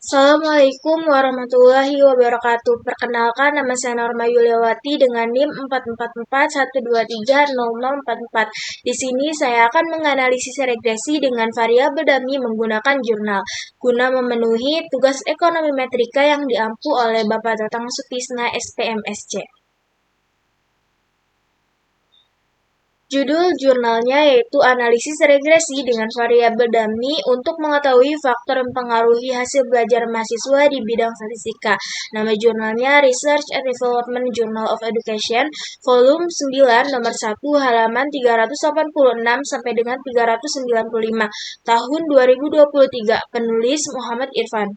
Assalamualaikum warahmatullahi wabarakatuh. Perkenalkan, nama saya Norma Yuliawati dengan NIM 44412300044. Di sini saya akan menganalisis regresi dengan variabel dummy menggunakan jurnal, guna memenuhi tugas ekonomi metrika yang diampu oleh Bapak Tatang Sutisna SPMSC. Judul jurnalnya yaitu Analisis Regresi dengan Variabel Dummy untuk mengetahui faktor yang mempengaruhi hasil belajar mahasiswa di bidang statistika. Nama jurnalnya Research and Development Journal of Education, volume 9, nomor 1, halaman 386 sampai dengan 395, tahun 2023, penulis Muhammad Irfan.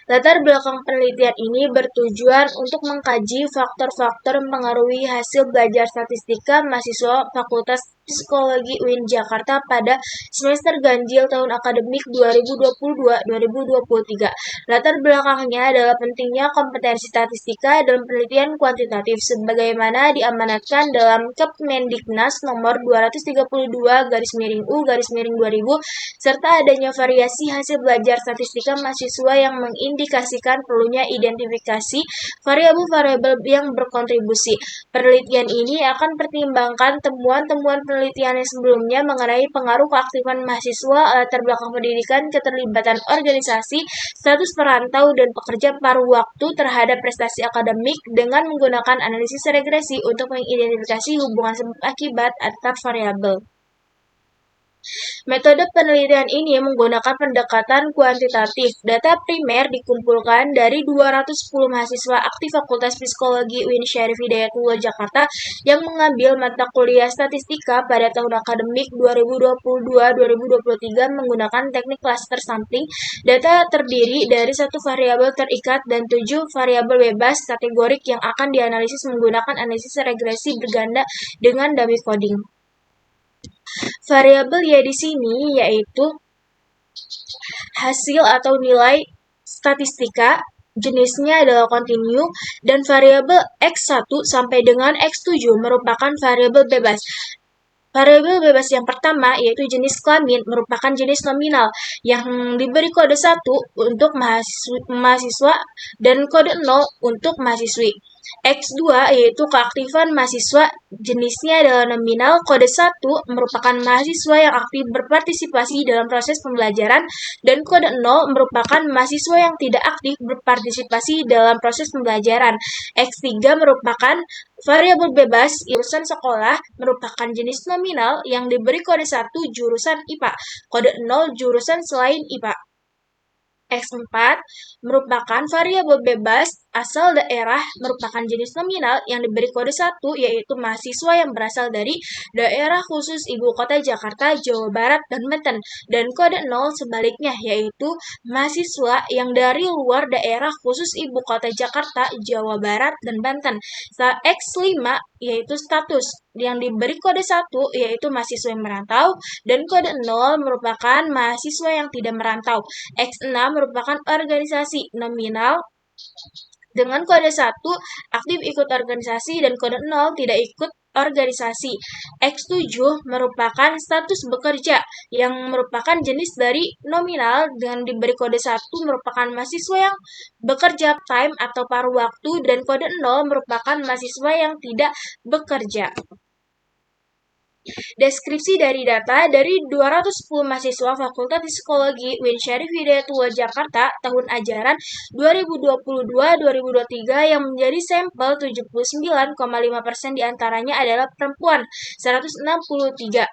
Latar belakang penelitian ini bertujuan untuk mengkaji faktor-faktor mempengaruhi hasil belajar statistika mahasiswa Fakultas Psikologi UIN Jakarta pada semester ganjil tahun akademik 2022-2023. Latar belakangnya adalah pentingnya kompetensi statistika dalam penelitian kuantitatif sebagaimana diamanatkan dalam Kepmendiknas nomor 232/U/2000 serta adanya variasi hasil belajar statistika mahasiswa yang mengindikasikan perlunya identifikasi variabel-variabel yang berkontribusi. Penelitian ini akan pertimbangkan temuan-temuan penelitian yang sebelumnya mengenai pengaruh keaktifan mahasiswa, latar belakang pendidikan, keterlibatan organisasi, status perantau, dan pekerja paruh waktu terhadap prestasi akademik dengan menggunakan analisis regresi untuk mengidentifikasi hubungan sebab akibat antar variabel. Metode penelitian ini menggunakan pendekatan kuantitatif. Data primer dikumpulkan dari 210 mahasiswa aktif Fakultas Psikologi UIN Syarif Hidayatullah Jakarta yang mengambil mata kuliah statistika pada tahun akademik 2022-2023 menggunakan teknik cluster sampling. Data terdiri dari satu variabel terikat dan 7 variabel bebas kategorik yang akan dianalisis menggunakan analisis regresi berganda dengan dummy coding. Variabel Y di sini yaitu hasil atau nilai statistika, jenisnya adalah kontinu, dan variabel X1 sampai dengan X7 merupakan variabel bebas. Variabel bebas yang pertama yaitu jenis kelamin merupakan jenis nominal yang diberi kode 1 untuk mahasiswa dan kode 0 untuk mahasiswi. X2 yaitu keaktifan mahasiswa, jenisnya adalah nominal, kode 1 merupakan mahasiswa yang aktif berpartisipasi dalam proses pembelajaran, dan kode 0 merupakan mahasiswa yang tidak aktif berpartisipasi dalam proses pembelajaran. X3 merupakan variabel bebas jurusan sekolah, merupakan jenis nominal yang diberi kode 1 jurusan IPA, kode 0 jurusan selain IPA. X4 merupakan variabel bebas asal daerah, merupakan jenis nominal yang diberi kode 1 yaitu mahasiswa yang berasal dari daerah khusus Ibu Kota Jakarta, Jawa Barat, dan Banten, dan kode 0 sebaliknya yaitu mahasiswa yang dari luar daerah khusus Ibu Kota Jakarta, Jawa Barat, dan Banten. X5 yaitu status yang diberi kode 1 yaitu mahasiswa yang merantau, dan kode 0 merupakan mahasiswa yang tidak merantau. X6 merupakan organisasi nominal dengan kode 1 aktif ikut organisasi dan kode 0 tidak ikut organisasi. X7 merupakan status bekerja yang merupakan jenis dari nominal dengan diberi kode 1 merupakan mahasiswa yang bekerja time atau paruh waktu, dan kode 0 merupakan mahasiswa yang tidak bekerja. Deskripsi dari data dari 210 mahasiswa Fakultas Psikologi UIN Syarif Hidayatullah Jakarta tahun ajaran 2022-2023 yang menjadi sampel 79,5% diantaranya adalah perempuan 163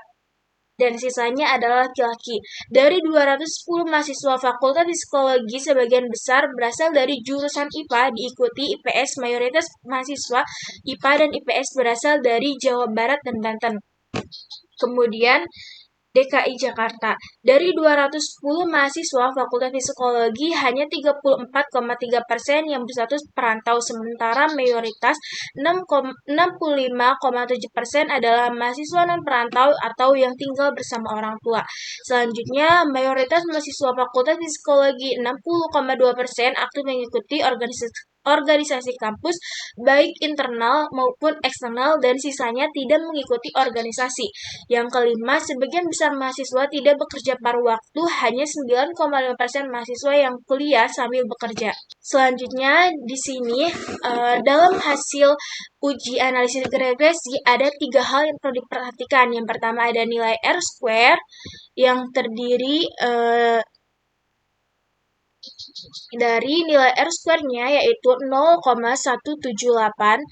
dan sisanya adalah laki-laki. Dari 210 mahasiswa Fakultas Psikologi, sebagian besar berasal dari jurusan IPA, diikuti IPS. Mayoritas mahasiswa IPA dan IPS berasal dari Jawa Barat dan Banten. Kemudian DKI Jakarta. Dari 210 mahasiswa Fakultas Psikologi, hanya 34,3% yang berstatus perantau, sementara mayoritas 65,7% adalah mahasiswa non-perantau atau yang tinggal bersama orang tua. Selanjutnya, mayoritas mahasiswa Fakultas Psikologi 60,2% aktif mengikuti organisasi kampus, baik internal maupun eksternal, dan sisanya tidak mengikuti organisasi. Yang kelima, sebagian besar mahasiswa tidak bekerja paruh waktu, hanya 9,5% mahasiswa yang kuliah sambil bekerja. Selanjutnya, di sini dalam hasil uji analisis regresi ada 3 hal yang perlu diperhatikan. Yang pertama ada nilai R-square yang terdiri dari nilai R-square-nya yaitu 0,178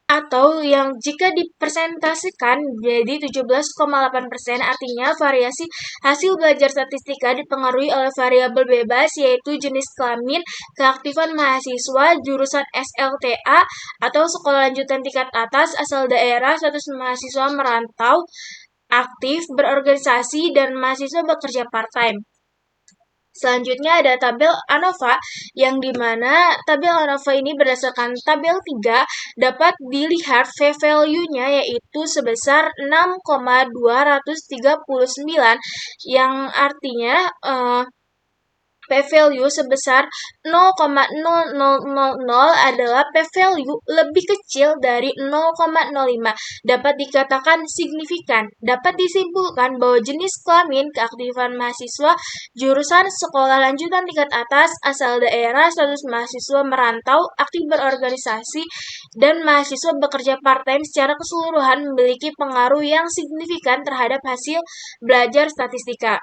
atau yang jika dipresentasikan jadi 17,8%, artinya variasi hasil belajar statistika dipengaruhi oleh variabel bebas yaitu jenis kelamin, keaktifan mahasiswa, jurusan SLTA atau sekolah lanjutan tingkat atas, asal daerah, status mahasiswa merantau, aktif, berorganisasi, dan mahasiswa bekerja part-time. Selanjutnya ada tabel ANOVA, yang dimana tabel ANOVA ini berdasarkan tabel 3 dapat dilihat V-value-nya yaitu sebesar 6,239, yang artinya P-value sebesar 0,0000 adalah P-value lebih kecil dari 0,05, dapat dikatakan signifikan. Dapat disimpulkan bahwa jenis kelamin, keaktifan mahasiswa, jurusan sekolah lanjutan tingkat atas, asal daerah, status mahasiswa merantau, aktif berorganisasi, dan mahasiswa bekerja part-time secara keseluruhan memiliki pengaruh yang signifikan terhadap hasil belajar statistika.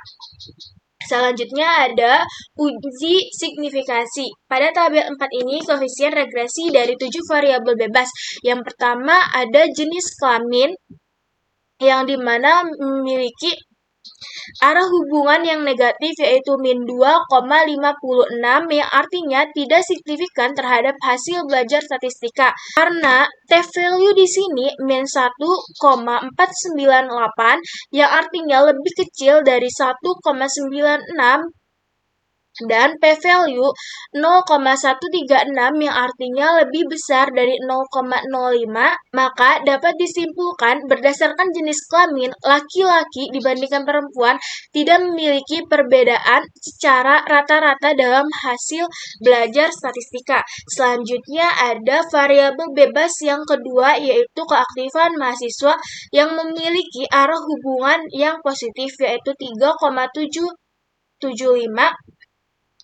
Selanjutnya ada uji signifikasi. Pada tabel 4 ini koefisien regresi dari 7 variabel bebas. Yang pertama ada jenis kelamin yang dimana memiliki arah hubungan yang negatif yaitu min 2,56, yang artinya tidak signifikan terhadap hasil belajar statistika. Karena T-value di sini min 1,498 yang artinya lebih kecil dari 1,96, dan P-value 0,136 yang artinya lebih besar dari 0,05, maka dapat disimpulkan berdasarkan jenis kelamin, laki-laki dibandingkan perempuan tidak memiliki perbedaan secara rata-rata dalam hasil belajar statistika. Selanjutnya ada variabel bebas yang kedua yaitu keaktifan mahasiswa yang memiliki arah hubungan yang positif yaitu 3,775,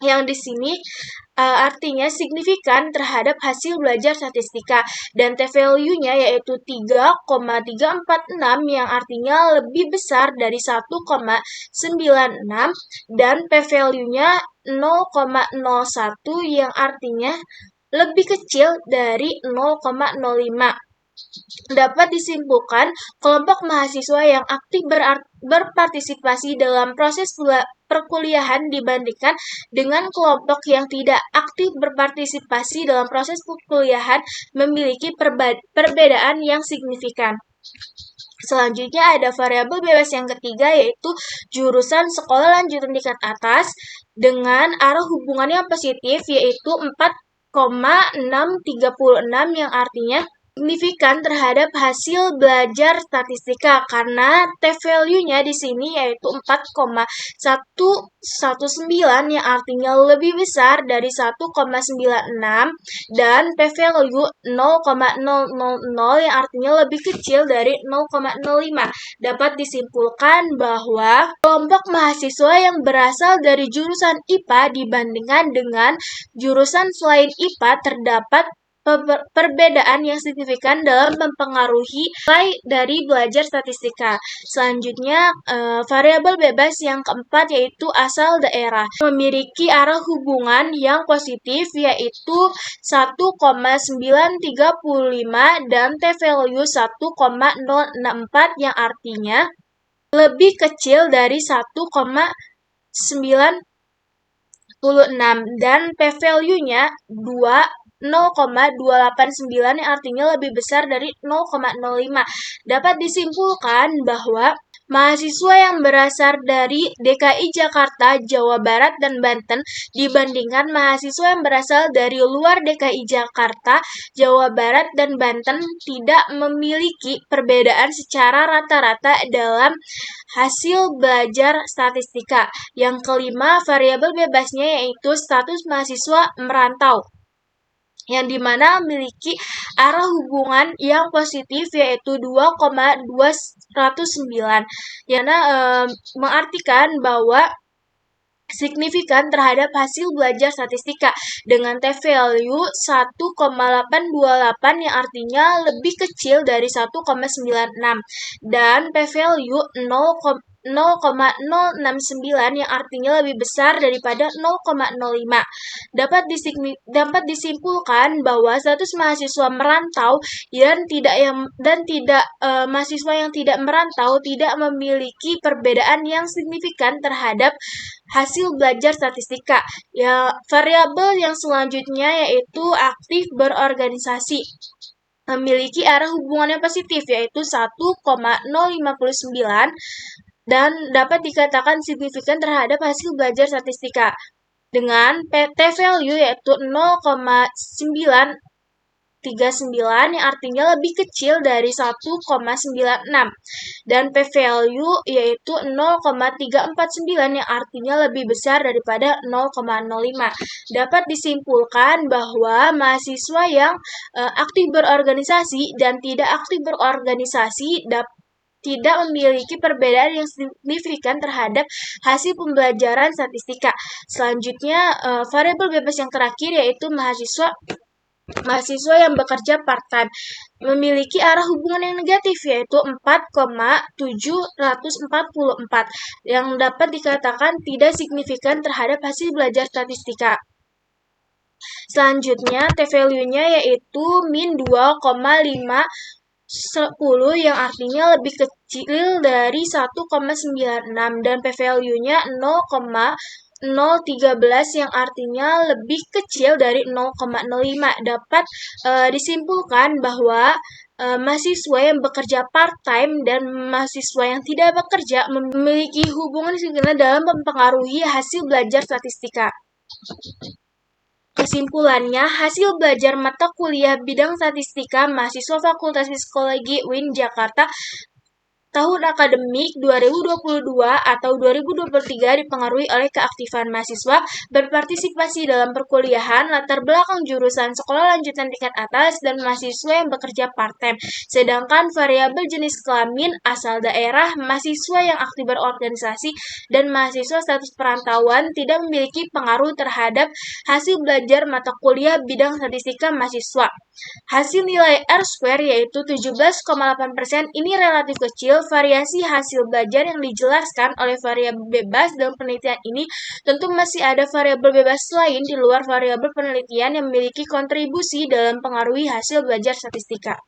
yang di sini artinya signifikan terhadap hasil belajar statistika, dan T-value-nya yaitu 3,346 yang artinya lebih besar dari 1,96, dan P-value-nya 0,01 yang artinya lebih kecil dari 0,05. Dapat disimpulkan, kelompok mahasiswa yang aktif berpartisipasi dalam proses perkuliahan dibandingkan dengan kelompok yang tidak aktif berpartisipasi dalam proses perkuliahan memiliki perbedaan yang signifikan. Selanjutnya ada variabel bebas yang ketiga yaitu jurusan sekolah lanjutan tingkat atas dengan arah hubungan yang positif yaitu 4,636 yang artinya signifikan terhadap hasil belajar statistika karena T-value-nya di sini yaitu 4,119 yang artinya lebih besar dari 1,96, dan P-value 0,000 yang artinya lebih kecil dari 0,05. Dapat disimpulkan bahwa kelompok mahasiswa yang berasal dari jurusan IPA dibandingkan dengan jurusan selain IPA terdapat perbedaan yang signifikan dalam mempengaruhi nilai dari belajar statistika. Selanjutnya, variabel bebas yang keempat yaitu asal daerah. Memiliki arah hubungan yang positif yaitu 1,935 dan T-value 1,064 yang artinya lebih kecil dari 1,9 dan P-value-nya 0,289 yang artinya lebih besar dari 0,05. Dapat disimpulkan bahwa mahasiswa yang berasal dari DKI Jakarta, Jawa Barat, dan Banten dibandingkan mahasiswa yang berasal dari luar DKI Jakarta, Jawa Barat, dan Banten tidak memiliki perbedaan secara rata-rata dalam hasil belajar statistika. Yang kelima, variabel bebasnya yaitu status mahasiswa merantau. yang dimana memiliki arah hubungan yang positif yaitu 2,209, yang mengartikan bahwa signifikan terhadap hasil belajar statistika dengan t-value 1,828 yang artinya lebih kecil dari 1,96 dan p-value 0,069 yang artinya lebih besar daripada 0,05. Dapat disimpulkan bahwa status mahasiswa merantau dan tidak mahasiswa yang tidak merantau tidak memiliki perbedaan yang signifikan terhadap hasil belajar statistika. Ya, variabel yang selanjutnya yaitu aktif berorganisasi memiliki arah hubungan yang positif yaitu 1,059 dan dapat dikatakan signifikan terhadap hasil belajar statistika dengan t-value yaitu 0,939 yang artinya lebih kecil dari 1,96 dan p-value yaitu 0,349 yang artinya lebih besar daripada 0,05. Dapat disimpulkan bahwa mahasiswa yang aktif berorganisasi dan tidak aktif berorganisasi tidak memiliki perbedaan yang signifikan terhadap hasil pembelajaran statistika. Selanjutnya, variabel bebas yang terakhir yaitu mahasiswa yang bekerja part-time memiliki arah hubungan yang negatif yaitu 4,744 yang dapat dikatakan tidak signifikan terhadap hasil belajar statistika. Selanjutnya, t-value-nya yaitu min 2,510 yang artinya lebih kecil dari 1,96 dan p-value-nya 0,013 yang artinya lebih kecil dari 0,05. Dapat disimpulkan bahwa mahasiswa yang bekerja part-time dan mahasiswa yang tidak bekerja memiliki hubungan signifikan dalam mempengaruhi hasil belajar statistika. Kesimpulannya, hasil belajar mata kuliah bidang statistika mahasiswa Fakultas Psikologi UIN Jakarta tahun akademik 2022 atau 2023 dipengaruhi oleh keaktifan mahasiswa berpartisipasi dalam perkuliahan, latar belakang jurusan sekolah lanjutan tingkat atas, dan mahasiswa yang bekerja part-time. Sedangkan variabel jenis kelamin, asal daerah, mahasiswa yang aktif berorganisasi, dan mahasiswa status perantauan tidak memiliki pengaruh terhadap hasil belajar mata kuliah bidang statistika mahasiswa. Hasil nilai R-square yaitu 17,8% ini relatif kecil. Variasi hasil belajar yang dijelaskan oleh variabel bebas dalam penelitian ini tentu masih ada variabel bebas lain di luar variabel penelitian yang memiliki kontribusi dalam pengaruhi hasil belajar statistika.